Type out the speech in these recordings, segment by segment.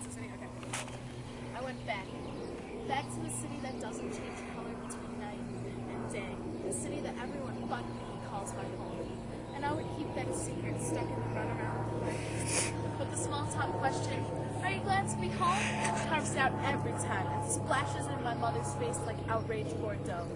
the city? Okay. I went back to the city that doesn't change color between night and day, the city that everyone but me calls my home. And I would keep that secret stuck in the runaround of the lights. But the small talk question, "Are you glad to be home?" carves out every time and splashes in my mother's face like outraged Bordeaux.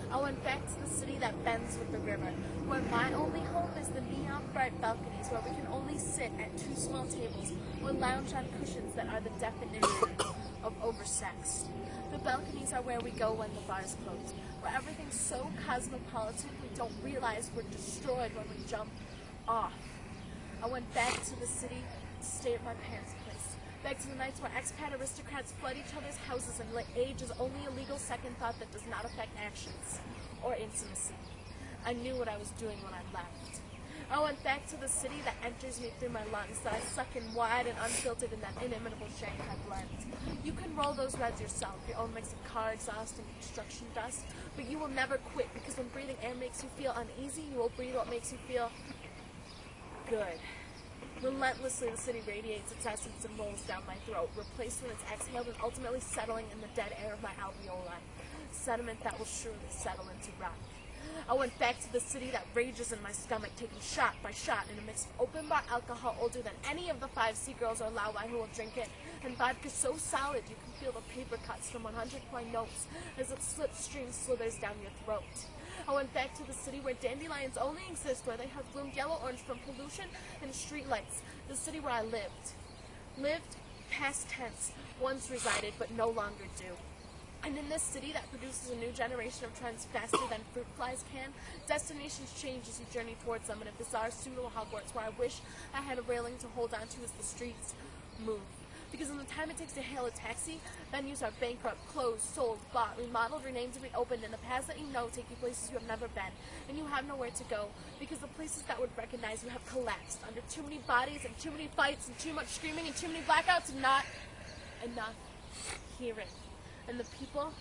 I went back to the city that bends with the river, where my only home is the neon bright balconies where we can only sit at two small tables or lounge on cushions that are the definition of oversexed. The balconies are where we go when the bars close, where everything's so cosmopolitan we don't realize we're destroyed when we jump off. I went back to the city to stay at my parents' place. Back to the nights where expat aristocrats flood each other's houses and let age is only a legal second thought that does not affect actions or intimacy. I knew what I was doing when I left. I went back to the city that enters me through my lungs, that I suck in wide and unfiltered in that inimitable Shanghai blend. You can roll those reds yourself, your own mix of car exhaust and construction dust, but you will never quit, because when breathing air makes you feel uneasy, you will breathe what makes you feel good. Relentlessly, the city radiates its essence and rolls down my throat, replaced when it's exhaled and ultimately settling in the dead air of my alveoli, sediment that will surely settle into rock. I went back to the city that rages in my stomach, taking shot by shot in a mix of open bar alcohol older than any of the 5C girls or Laowai who will drink it, and vodka so solid you can feel the paper cuts from 100-point notes as it slipstream slithers down your throat. I went back to the city where dandelions only exist where they have bloomed yellow-orange from pollution and street lights, the city where I lived. Lived, past tense, once resided but no longer do. And in this city that produces a new generation of trends faster than fruit flies can, destinations change as you journey towards them in a bizarre pseudo-Hogwarts where I wish I had a railing to hold on to as the streets move. Because in the time it takes to hail a taxi, venues are bankrupt, closed, sold, bought, remodeled, renamed, and reopened, and the paths that you know take you places you have never been, and you have nowhere to go, because the places that would recognize you have collapsed under too many bodies and too many fights and too much screaming and too many blackouts and not enough hearing. And the people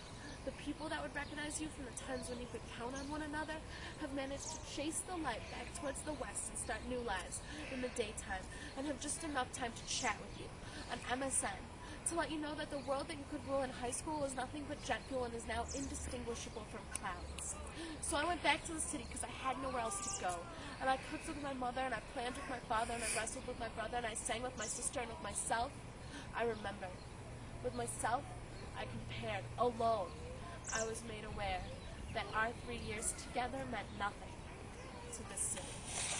that would recognize you from the times when you could count on one another have managed to chase the light back towards the west and start new lives in the daytime and have just enough time to chat with you on MSN to let you know that the world that you could rule in high school was nothing but jet fuel and is now indistinguishable from clouds. So I went back to the city because I had nowhere else to go. And I cooked with my mother, and I planned with my father, and I wrestled with my brother, and I sang with my sister, and with myself, I remembered. With myself, I compared. Alone, I was made aware that our 3 years together meant nothing to this city.